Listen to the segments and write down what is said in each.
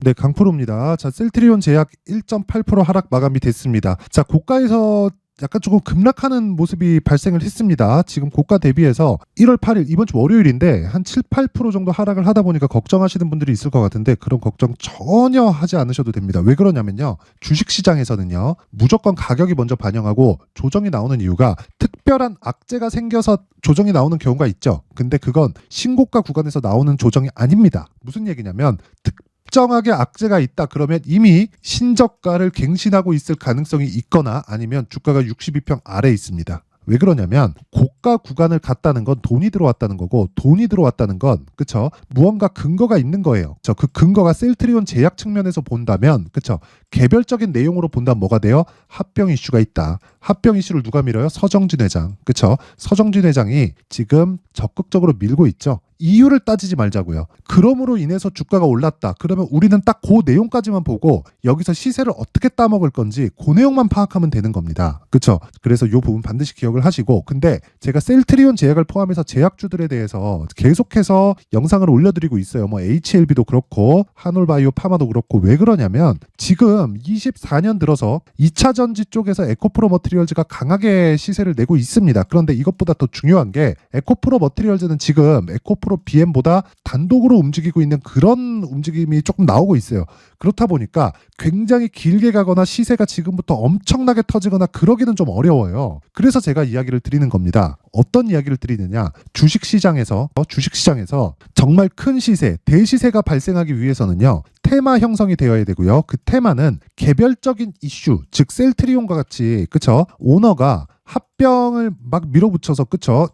네, 강프로입니다. 자, 셀트리온 제약 1.8% 하락 마감이 됐습니다. 자, 고가에서 약간 조금 급락하는 모습이 발생을 했습니다. 지금 고가 대비해서 1월 8일 이번 주 월요일인데 한 7, 8% 정도 하락을 하다 보니까 걱정하시는 분들이 있을 것 같은데 그런 걱정 전혀 하지 않으셔도 됩니다. 왜 그러냐면요. 주식시장에서는요. 무조건 가격이 먼저 반영하고 조정이 나오는 이유가 특별한 악재가 생겨서 조정이 나오는 경우가 있죠. 근데 그건 신고가 구간에서 나오는 조정이 아닙니다. 무슨 얘기냐면 특정하게 악재가 있다 그러면 이미 신저가를 갱신하고 있을 가능성이 있거나 아니면 주가가 62평 아래에 있습니다. 왜 그러냐면 고가 구간을 갔다는 건 돈이 들어왔다는 거고 돈이 들어왔다는 건 그쵸 무언가 근거가 있는 거예요. 그 근거가 셀트리온 제약 측면에서 본다면 그쵸 개별적인 내용으로 본다면 뭐가 돼요? 합병 이슈가 있다. 합병 이슈를 누가 밀어요? 서정진 회장. 그쵸 서정진 회장이 지금 적극적으로 밀고 있죠. 이유를 따지지 말자고요. 그럼으로 인해서 주가가 올랐다. 그러면 우리는 딱 그 내용까지만 보고 여기서 시세를 어떻게 따먹을 건지 그 내용만 파악하면 되는 겁니다. 그렇죠? 그래서 이 부분 반드시 기억을 하시고 근데 제가 셀트리온 제약을 포함해서 제약주들에 대해서 계속해서 영상을 올려드리고 있어요. 뭐 HLB도 그렇고 한올바이오 파마도 그렇고 왜 그러냐면 지금 24년 들어서 2차 전지 쪽에서 에코프로 머티리얼즈가 강하게 시세를 내고 있습니다. 그런데 이것보다 더 중요한 게 에코프로 머티리얼즈는 지금 에코프로 BM보다 단독으로 움직이고 있는 그런 움직임이 조금 나오고 있어요. 그렇다 보니까 굉장히 길게 가거나 시세가 지금부터 엄청나게 터지거나 그러기는 좀 어려워요. 그래서 제가 이야기를 드리는 겁니다. 어떤 이야기를 드리느냐? 주식시장에서 정말 큰 시세, 대시세가 발생하기 위해서는요. 테마 형성이 되어야 되고요. 그 테마는 개별적인 이슈, 즉 셀트리온과 같이 그쵸? 오너가 합병을 막 밀어붙여서 그쵸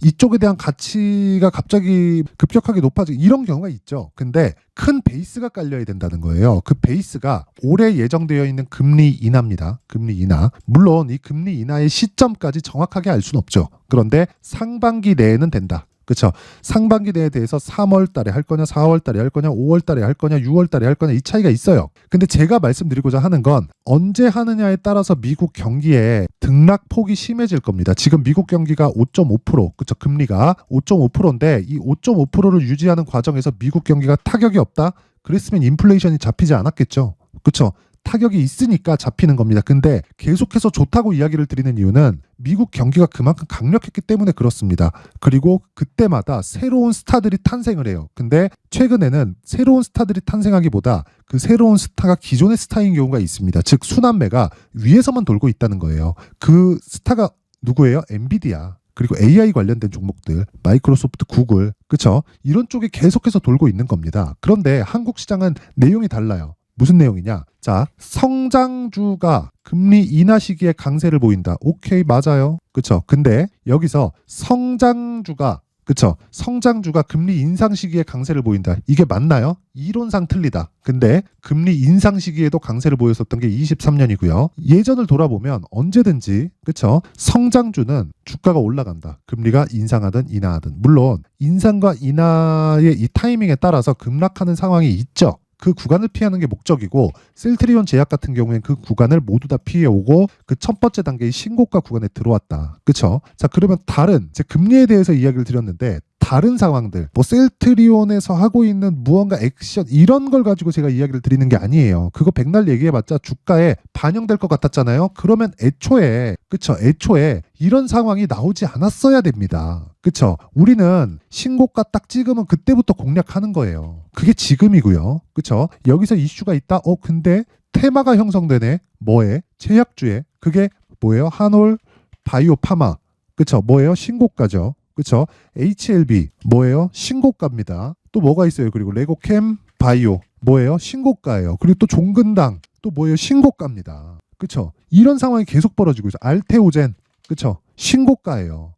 이쪽에 대한 가치가 갑자기 급격하게 높아지고 이런 경우가 있죠. 근데 큰 베이스가 깔려야 된다는 거예요. 그 베이스가 올해 예정되어 있는 금리 인하입니다. 금리 인하. 물론 이 금리 인하의 시점까지 정확하게 알 수는 없죠. 그런데 상반기 내에는 된다. 그렇죠. 상반기 내에 대해서 3월 달에 할 거냐, 4월 달에 할 거냐, 5월 달에 할 거냐, 6월 달에 할 거냐 이 차이가 있어요. 근데 제가 말씀드리고자 하는 건 언제 하느냐에 따라서 미국 경기의 등락폭이 심해질 겁니다. 지금 미국 경기가 5.5%, 그렇죠. 금리가 5.5%인데 이 5.5%를 유지하는 과정에서 미국 경기가 타격이 없다? 그랬으면 인플레이션이 잡히지 않았겠죠. 그렇죠. 타격이 있으니까 잡히는 겁니다. 근데 계속해서 좋다고 이야기를 드리는 이유는 미국 경기가 그만큼 강력했기 때문에 그렇습니다. 그리고 그때마다 새로운 스타들이 탄생을 해요. 근데 최근에는 새로운 스타들이 탄생하기보다 그 새로운 스타가 기존의 스타인 경우가 있습니다. 즉 순환매가 위에서만 돌고 있다는 거예요. 그 스타가 누구예요? 엔비디아. 그리고 AI 관련된 종목들, 마이크로소프트, 구글, 그쵸? 이런 쪽에 계속해서 돌고 있는 겁니다. 그런데 한국 시장은 내용이 달라요. 무슨 내용이냐? 자, 성장주가 금리 인하 시기에 강세를 보인다. 오케이, 맞아요. 그쵸? 근데 여기서 성장주가 금리 인상 시기에 강세를 보인다. 이게 맞나요? 이론상 틀리다. 근데 금리 인상 시기에도 강세를 보였었던 게 23년이고요. 예전을 돌아보면 언제든지 그쵸? 성장주는 주가가 올라간다. 금리가 인상하든 인하하든. 물론 인상과 인하의 이 타이밍에 따라서 급락하는 상황이 있죠. 그 구간을 피하는 게 목적이고 셀트리온 제약 같은 경우에는 그 구간을 모두 다 피해오고 그 첫 번째 단계의 신고가 구간에 들어왔다. 그렇죠? 자, 그러면 다른 제 금리에 대해서 이야기를 드렸는데 다른 상황들, 뭐 셀트리온에서 하고 있는 무언가 액션 이런 걸 가지고 제가 이야기를 드리는 게 아니에요. 그거 백날 얘기해봤자 주가에 반영될 것 같았잖아요. 그러면 애초에 이런 상황이 나오지 않았어야 됩니다. 그쵸? 우리는 신고가 딱 찍으면 그때부터 공략하는 거예요. 그게 지금이고요. 그쵸? 여기서 이슈가 있다? 근데 테마가 형성되네. 뭐에? 제약주에. 그게 뭐예요? 한올, 바이오, 파마. 그쵸? 뭐예요? 신고가죠. 그쵸? HLB 뭐예요? 신고가입니다. 또 뭐가 있어요? 그리고 레고캠, 바이오 뭐예요? 신고가예요. 그리고 또 종근당 또 뭐예요? 신고가입니다. 그쵸? 이런 상황이 계속 벌어지고 있어요. 알테오젠 그쵸? 신고가예요.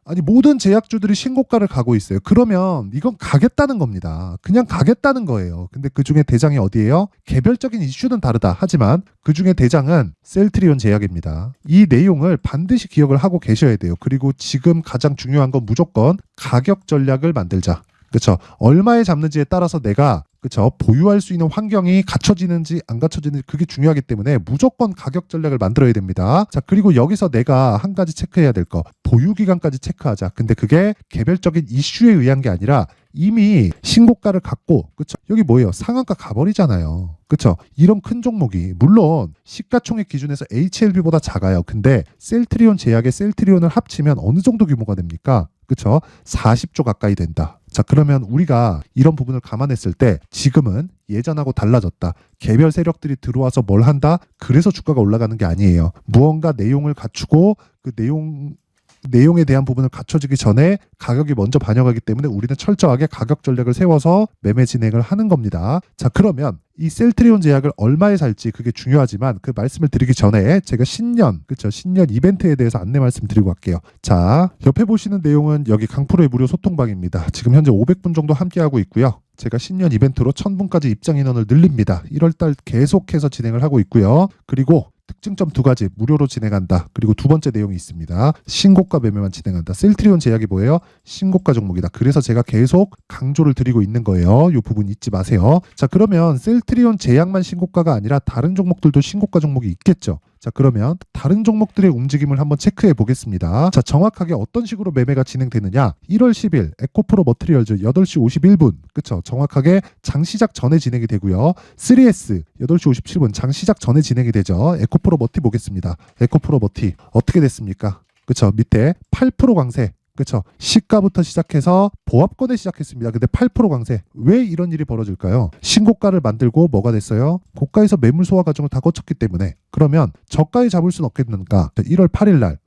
아니 모든 제약주들이 신고가를 가고 있어요. 그러면 이건 가겠다는 겁니다. 그냥 가겠다는 거예요. 근데 그중에 대장이 어디예요? 개별적인 이슈는 다르다. 하지만 그중에 대장은 셀트리온 제약입니다. 이 내용을 반드시 기억을 하고 계셔야 돼요. 그리고 지금 가장 중요한 건 무조건 가격 전략을 만들자. 그렇죠? 얼마에 잡는지에 따라서 내가 그렇죠? 보유할 수 있는 환경이 갖춰지는지 안 갖춰지는지 그게 중요하기 때문에 무조건 가격 전략을 만들어야 됩니다. 자, 그리고 여기서 내가 한 가지 체크해야 될 거 보유 기간까지 체크하자. 근데 그게 개별적인 이슈에 의한 게 아니라 이미 신고가를 갖고 그쵸? 여기 뭐예요? 상한가 가버리잖아요. 그쵸? 이런 큰 종목이 물론 시가총액 기준에서 HLB보다 작아요. 근데 셀트리온 제약의 셀트리온을 합치면 어느 정도 규모가 됩니까? 그쵸? 40조 가까이 된다. 자, 그러면 우리가 이런 부분을 감안했을 때 지금은 예전하고 달라졌다. 개별 세력들이 들어와서 뭘 한다? 그래서 주가가 올라가는 게 아니에요. 무언가 내용을 갖추고 그 내용에 대한 부분을 갖춰지기 전에 가격이 먼저 반영하기 때문에 우리는 철저하게 가격 전략을 세워서 매매 진행을 하는 겁니다. 자, 그러면 이 셀트리온 제약을 얼마에 살지 그게 중요하지만 그 말씀을 드리기 전에 제가 신년 이벤트에 대해서 안내 말씀드리고 갈게요. 자, 옆에 보시는 내용은 여기 강프로의 무료 소통방입니다. 지금 현재 500분 정도 함께하고 있고요. 제가 신년 이벤트로 1000분까지 입장 인원을 늘립니다. 1월달 계속해서 진행을 하고 있고요. 그리고 특징점 2가지 무료로 진행한다. 그리고 두 번째 내용이 있습니다. 신고가 매매만 진행한다. 셀트리온 제약이 뭐예요? 신고가 종목이다. 그래서 제가 계속 강조를 드리고 있는 거예요. 이 부분 잊지 마세요. 자, 그러면 셀트리온 제약만 신고가가 아니라 다른 종목들도 신고가 종목이 있겠죠. 자, 그러면 다른 종목들의 움직임을 한번 체크해 보겠습니다. 자, 정확하게 어떤 식으로 매매가 진행되느냐? 1월 10일 에코프로 머트리얼즈 8시 51분 그쵸? 정확하게 장시작 전에 진행이 되고요. 3S 8시 57분 장시작 전에 진행이 되죠. 에코프로 머티 보겠습니다. 에코프로 머티 어떻게 됐습니까? 그쵸? 밑에 8% 강세 그쵸? 시가부터 시작해서 보합권에 시작했습니다. 근데 8% 강세. 왜 이런 일이 벌어질까요? 신고가를 만들고 뭐가 됐어요? 고가에서 매물 소화 과정을 다 거쳤기 때문에. 그러면 저가에 잡을 수는 없겠는가? 1월 8일 날.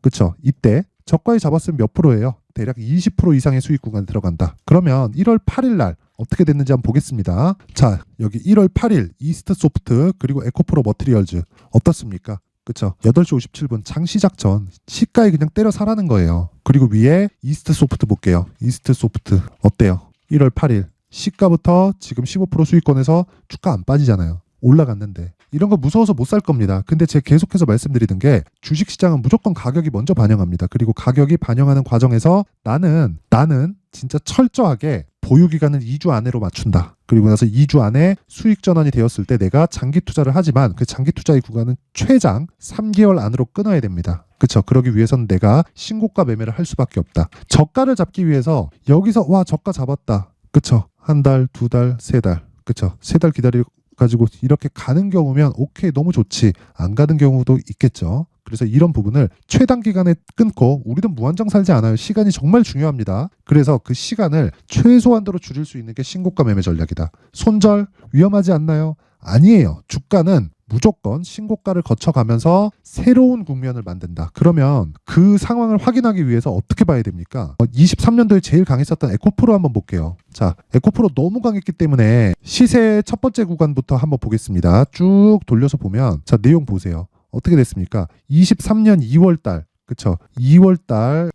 그쵸? 이때 저가에 잡았으면 몇 프로예요? 대략 20% 이상의 수익 구간에 들어간다. 그러면 1월 8일 날 어떻게 됐는지 한번 보겠습니다. 자, 여기 1월 8일 이스트 소프트 그리고 에코프로 머티리얼즈 어떻습니까? 그쵸? 8시 57분 장시작 전 시가에 그냥 때려 사라는 거예요. 그리고 위에 이스트 소프트 볼게요. 이스트 소프트 어때요? 1월 8일 시가부터 지금 15% 수익권에서 주가 안 빠지잖아요. 올라갔는데 이런 거 무서워서 못 살 겁니다. 근데 제가 계속해서 말씀드리던 게 주식시장은 무조건 가격이 먼저 반영합니다. 그리고 가격이 반영하는 과정에서 나는 진짜 철저하게 보유기간은 2주 안으로 맞춘다. 그리고 나서 2주 안에 수익 전환이 되었을 때 내가 장기 투자를 하지만 그 장기 투자의 구간은 최장 3개월 안으로 끊어야 됩니다. 그쵸? 그러기 위해서는 내가 신고가 매매를 할 수밖에 없다. 저가를 잡기 위해서 여기서 와 저가 잡았다. 그쵸? 한 달, 두 달, 세 달. 그쵸? 세 달 가지고 이렇게 가는 경우면 오케이 너무 좋지. 안 가는 경우도 있겠죠. 그래서 이런 부분을 최단 기간에 끊고 우리는 무한정 살지 않아요. 시간이 정말 중요합니다. 그래서 그 시간을 최소한도로 줄일 수 있는 게 신고가 매매 전략이다. 손절 위험하지 않나요? 아니에요. 주가는 무조건 신고가를 거쳐가면서 새로운 국면을 만든다. 그러면 그 상황을 확인하기 위해서 어떻게 봐야 됩니까? 23년도에 제일 강했었던 에코프로 한번 볼게요. 자, 에코프로 너무 강했기 때문에 시세 첫 번째 구간부터 한번 보겠습니다. 쭉 돌려서 보면 자, 내용 보세요. 어떻게 됐습니까? 23년 2월달 그쵸? 2월달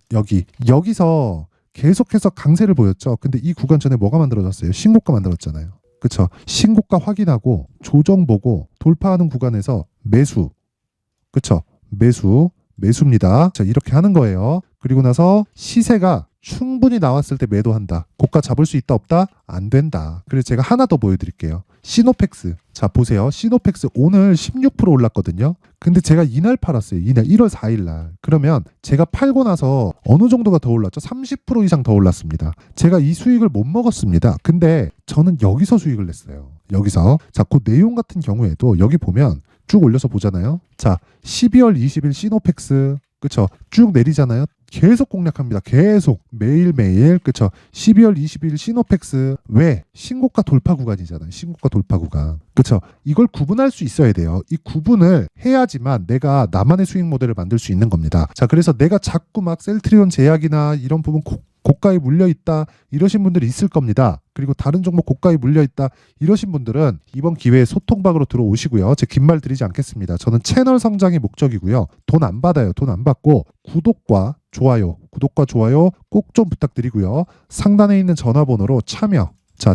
여기서 계속해서 강세를 보였죠. 근데 이 구간 전에 뭐가 만들어졌어요? 신고가 만들었잖아요. 그쵸? 신고가 확인하고 조정 보고 돌파하는 구간에서 매수. 그쵸? 매수입니다. 자, 이렇게 하는 거예요. 그리고 나서 시세가 충분히 나왔을 때 매도한다. 고가 잡을 수 있다 없다? 안 된다. 그래서 제가 하나 더 보여드릴게요. 시노펙스. 자, 보세요. 시노펙스 오늘 16% 올랐거든요. 근데 제가 이날 팔았어요. 이날 1월 4일 날. 그러면 제가 팔고 나서 어느 정도가 더 올랐죠? 30% 이상 더 올랐습니다. 제가 이 수익을 못 먹었습니다. 근데 저는 여기서 수익을 냈어요. 여기서. 자, 그 내용 같은 경우에도 여기 보면 쭉 올려서 보잖아요. 자, 12월 20일 시노펙스 그쵸? 쭉 내리잖아요. 계속 공략합니다. 계속 매일매일 그쵸? 12월 20일 시노펙스 왜? 신고가 돌파 구간이잖아요. 신고가 돌파 구간 그쵸? 이걸 구분할 수 있어야 돼요. 이 구분을 해야지만 내가 나만의 수익 모델을 만들 수 있는 겁니다. 자, 그래서 내가 자꾸 막 셀트리온 제약이나 이런 부분 고가에 물려있다 이러신 분들이 있을 겁니다. 그리고 다른 종목 고가에 물려있다 이러신 분들은 이번 기회에 소통방으로 들어오시고요. 제 긴 말 드리지 않겠습니다. 저는 채널 성장이 목적이고요. 돈 안 받아요. 돈 안 받고 구독과 좋아요 꼭 좀 부탁드리고요. 상단에 있는 전화번호로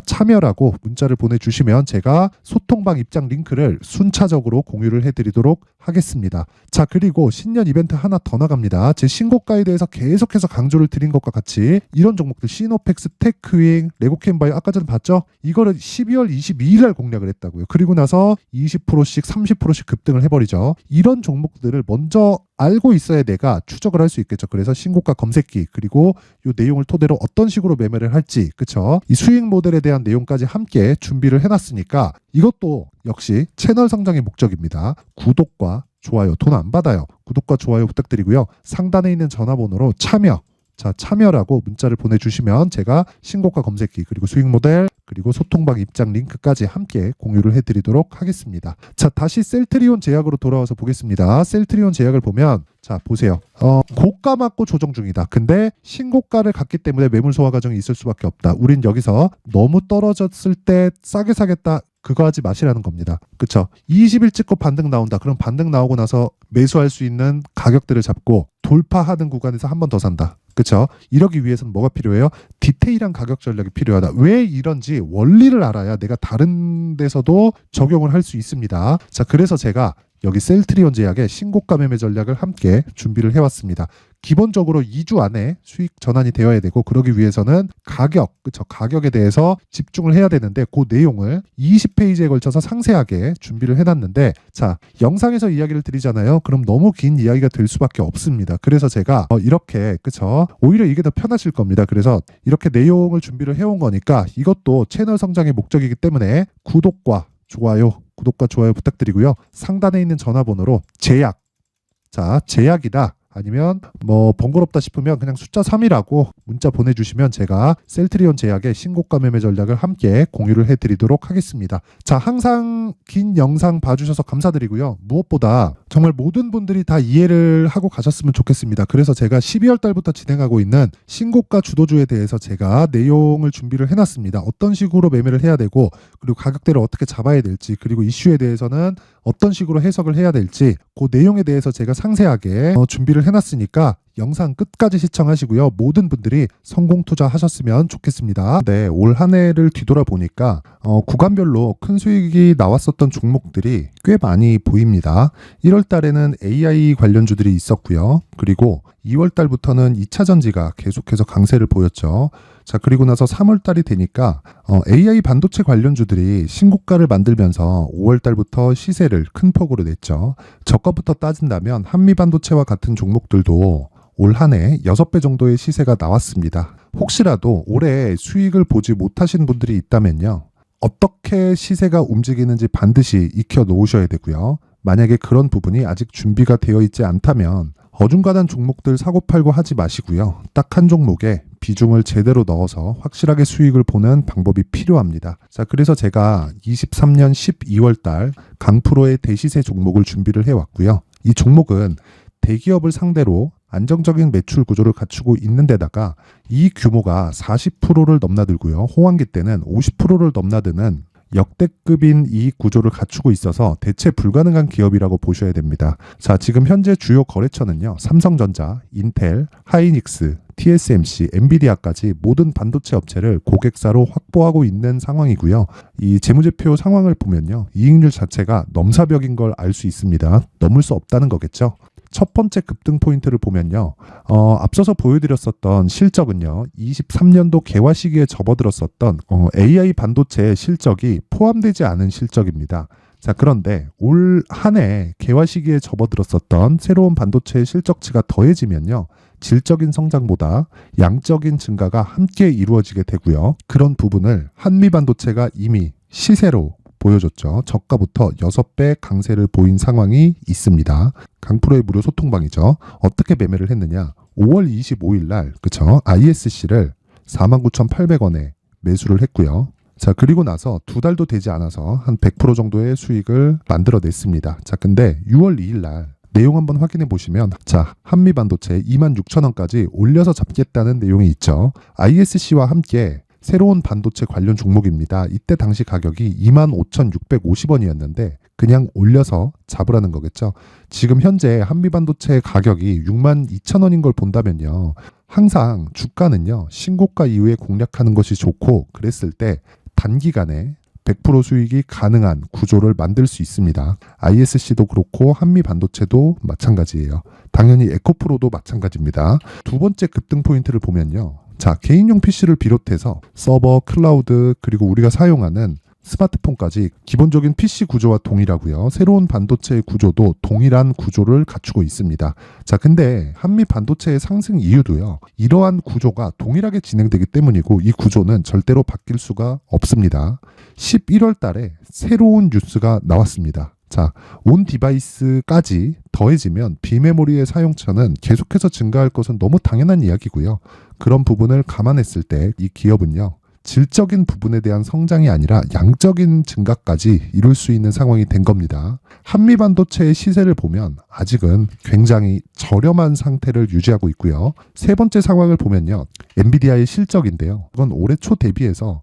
참여라고 문자를 보내주시면 제가 소통방 입장 링크를 순차적으로 공유를 해드리도록 하겠습니다. 자, 그리고 신년 이벤트 하나 더 나갑니다. 제 신고가에 대해서 계속해서 강조를 드린 것과 같이 이런 종목들 시노펙스, 테크윙, 레고캠바이오 아까 전에 봤죠? 이거를 12월 22일 날 공략을 했다고요. 그리고 나서 20%씩 30%씩 급등을 해버리죠. 이런 종목들을 먼저 알고 있어야 내가 추적을 할 수 있겠죠. 그래서 신고가 검색기 그리고 이 내용을 토대로 어떤 식으로 매매를 할지, 그쵸? 이 수익 모델에 대한 내용까지 함께 준비를 해놨으니까 이것도 역시 채널 성장의 목적입니다. 구독과 좋아요 돈 안 받아요. 구독과 좋아요 부탁드리고요. 상단에 있는 전화번호로 참여라고 문자를 보내주시면 제가 신고가 검색기 그리고 수익 모델 그리고 소통방 입장 링크까지 함께 공유를 해드리도록 하겠습니다. 자, 다시 셀트리온 제약으로 돌아와서 보겠습니다. 셀트리온 제약을 보면 자 보세요. 고가 맞고 조정 중이다. 근데 신고가를 갔기 때문에 매물 소화 과정이 있을 수밖에 없다. 우린 여기서 너무 떨어졌을 때 싸게 사겠다. 그거 하지 마시라는 겁니다. 그쵸? 20일 찍고 반등 나온다. 그럼 반등 나오고 나서 매수할 수 있는 가격들을 잡고 돌파하는 구간에서 한 번 더 산다. 그쵸? 이러기 위해서는 뭐가 필요해요? 디테일한 가격 전략이 필요하다. 왜 이런지 원리를 알아야 내가 다른 데서도 적용을 할 수 있습니다. 자, 그래서 제가 여기 셀트리온 제약의 신고가 매매 전략을 함께 준비를 해왔습니다. 기본적으로 2주 안에 수익 전환이 되어야 되고 그러기 위해서는 가격, 그쵸? 가격에 대해서 집중을 해야 되는데 그 내용을 20페이지에 걸쳐서 상세하게 준비를 해놨는데 자, 영상에서 이야기를 드리잖아요. 그럼 너무 긴 이야기가 될 수밖에 없습니다. 그래서 제가 이렇게, 그쵸? 오히려 이게 더 편하실 겁니다. 그래서 이렇게 내용을 준비를 해온 거니까 이것도 채널 성장의 목적이기 때문에 구독과 좋아요 부탁드리고요. 상단에 있는 전화번호로 제약, 자, 제약이다. 아니면 뭐 번거롭다 싶으면 그냥 숫자 3이라고 문자 보내주시면 제가 셀트리온 제약의 신고가 매매 전략을 함께 공유를 해드리도록 하겠습니다. 자, 항상 긴 영상 봐주셔서 감사드리고요. 무엇보다 정말 모든 분들이 다 이해를 하고 가셨으면 좋겠습니다. 그래서 제가 12월 달부터 진행하고 있는 신고가 주도주에 대해서 제가 내용을 준비를 해놨습니다. 어떤 식으로 매매를 해야 되고 그리고 가격대를 어떻게 잡아야 될지 그리고 이슈에 대해서는 어떤 식으로 해석을 해야 될지 그 내용에 대해서 제가 상세하게 준비를 해놨으니까 영상 끝까지 시청하시고요. 모든 분들이 성공 투자하셨으면 좋겠습니다. 네, 올 한 해를 뒤돌아보니까 구간별로 큰 수익이 나왔었던 종목들이 꽤 많이 보입니다. 1월 달에는 AI 관련주들이 있었고요. 그리고 2월 달부터는 2차 전지가 계속해서 강세를 보였죠. 자, 그리고 나서 3월 달이 되니까 AI 반도체 관련주들이 신고가를 만들면서 5월 달부터 시세를 큰 폭으로 냈죠. 저가부터 따진다면 한미 반도체와 같은 종목들도 올 한 해 6배 정도의 시세가 나왔습니다. 혹시라도 올해 수익을 보지 못하신 분들이 있다면요. 어떻게 시세가 움직이는지 반드시 익혀 놓으셔야 되고요. 만약에 그런 부분이 아직 준비가 되어 있지 않다면 어중간한 종목들 사고팔고 하지 마시고요. 딱 한 종목에 비중을 제대로 넣어서 확실하게 수익을 보는 방법이 필요합니다. 자, 그래서 제가 23년 12월 달 강프로의 대시세 종목을 준비를 해왔고요. 이 종목은 대기업을 상대로 안정적인 매출 구조를 갖추고 있는 데다가 이 규모가 40%를 넘나들고요. 호황기 때는 50%를 넘나드는 역대급인 이익 구조를 갖추고 있어서 대체 불가능한 기업이라고 보셔야 됩니다. 자, 지금 현재 주요 거래처는요. 삼성전자, 인텔, 하이닉스, TSMC, 엔비디아까지 모든 반도체 업체를 고객사로 확보하고 있는 상황이고요. 이 재무제표 상황을 보면요. 이익률 자체가 넘사벽인 걸 알 수 있습니다. 넘을 수 없다는 거겠죠. 첫 번째 급등 포인트를 보면요. 앞서서 보여드렸었던 실적은요. 23년도 개화 시기에 접어들었었던 AI 반도체의 실적이 포함되지 않은 실적입니다. 자, 그런데 올 한 해 개화 시기에 접어들었었던 새로운 반도체의 실적치가 더해지면요. 질적인 성장보다 양적인 증가가 함께 이루어지게 되고요. 그런 부분을 한미 반도체가 이미 시세로 보여줬죠. 저가부터 6배 강세를 보인 상황이 있습니다. 강프로의 무료 소통방이죠. 어떻게 매매를 했느냐. 5월 25일 날 그쵸? ISC를 49,800원에 매수를 했고요. 자, 그리고 나서 2달도 되지 않아서 한 100% 정도의 수익을 만들어냈습니다. 자, 근데 6월 2일 날 내용 한번 확인해 보시면 자, 한미 반도체 26,000원까지 올려서 잡겠다는 내용이 있죠. ISC와 함께 새로운 반도체 관련 종목입니다. 이때 당시 가격이 25,650원이었는데 그냥 올려서 잡으라는 거겠죠. 지금 현재 한미 반도체 가격이 62,000원인 걸 본다면요. 항상 주가는요. 신고가 이후에 공략하는 것이 좋고 그랬을 때 단기간에 100% 수익이 가능한 구조를 만들 수 있습니다. ISC도 그렇고 한미 반도체도 마찬가지예요. 당연히 에코프로도 마찬가지입니다. 두 번째 급등 포인트를 보면요. 자, 개인용 PC를 비롯해서 서버, 클라우드, 그리고 우리가 사용하는 스마트폰까지 기본적인 PC 구조와 동일하고요. 새로운 반도체의 구조도 동일한 구조를 갖추고 있습니다. 자, 근데 한미 반도체의 상승 이유도요. 이러한 구조가 동일하게 진행되기 때문이고 이 구조는 절대로 바뀔 수가 없습니다. 11월 달에 새로운 뉴스가 나왔습니다. 자, 온 디바이스까지 더해지면 비메모리의 사용처는 계속해서 증가할 것은 너무 당연한 이야기고요. 그런 부분을 감안했을 때 이 기업은요. 질적인 부분에 대한 성장이 아니라 양적인 증가까지 이룰 수 있는 상황이 된 겁니다. 한미 반도체의 시세를 보면 아직은 굉장히 저렴한 상태를 유지하고 있고요. 세 번째 상황을 보면요. 엔비디아의 실적인데요. 이건 올해 초 대비해서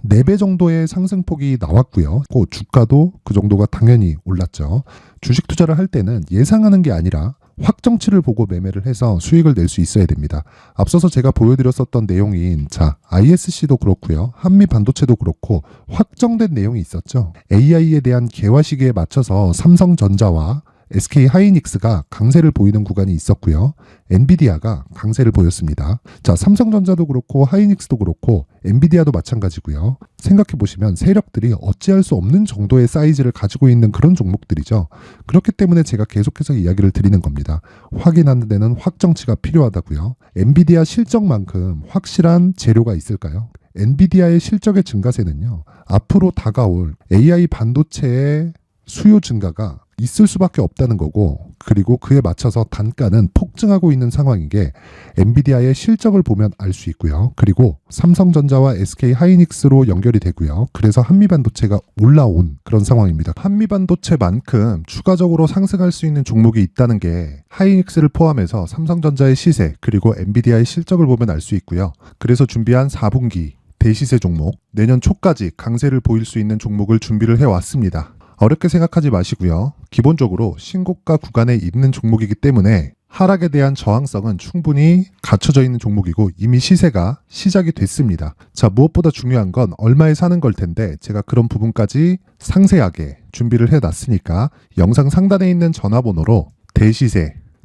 4배 정도의 상승폭이 나왔고요. 그 주가도 그 정도가 당연히 올랐죠. 주식 투자를 할 때는 예상하는 게 아니라 확정치를 보고 매매를 해서 수익을 낼 수 있어야 됩니다. 앞서서 제가 보여드렸었던 내용인 ISC도 그렇고요. 한미 반도체도 그렇고 확정된 내용이 있었죠. AI에 대한 개화 시기에 맞춰서 삼성전자와 SK 하이닉스가 강세를 보이는 구간이 있었고요. 엔비디아가 강세를 보였습니다. 자, 삼성전자도 그렇고 하이닉스도 그렇고 엔비디아도 마찬가지고요. 생각해 보시면 세력들이 어찌할 수 없는 정도의 사이즈를 가지고 있는 그런 종목들이죠. 그렇기 때문에 제가 계속해서 이야기를 드리는 겁니다. 확인하는 데는 확정치가 필요하다고요. 엔비디아 실적만큼 확실한 재료가 있을까요? 엔비디아의 실적의 증가세는요. 앞으로 다가올 AI 반도체의 수요 증가가 있을 수밖에 없다는 거고, 그리고 그에 맞춰서 단가는 폭증하고 있는 상황인 게 엔비디아의 실적을 보면 알 수 있고요. 그리고 삼성전자와 SK 하이닉스로 연결이 되고요. 그래서 한미반도체가 올라온 그런 상황입니다. 한미반도체만큼 추가적으로 상승할 수 있는 종목이 있다는 게 하이닉스를 포함해서 삼성전자의 시세 그리고 엔비디아의 실적을 보면 알 수 있고요. 그래서 준비한 4분기 대시세 종목, 내년 초까지 강세를 보일 수 있는 종목을 준비를 해왔습니다. 어렵게 생각하지 마시고요. 기본적으로 신고가 구간에 있는 종목이기 때문에 하락에 대한 저항성은 충분히 갖춰져 있는 종목이고 이미 시세가 시작이 됐습니다. 자, 무엇보다 중요한 건 얼마에 사는 걸 텐데 제가 그런 부분까지 상세하게 준비를 해놨으니까 영상 상단에 있는 전화번호로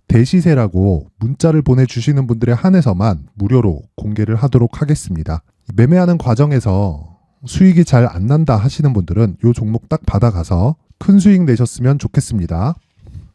대시세라고 문자를 보내주시는 분들에 한해서만 무료로 공개를 하도록 하겠습니다. 매매하는 과정에서 수익이 잘 안 난다 하시는 분들은 이 종목 딱 받아가서 큰 수익 내셨으면 좋겠습니다.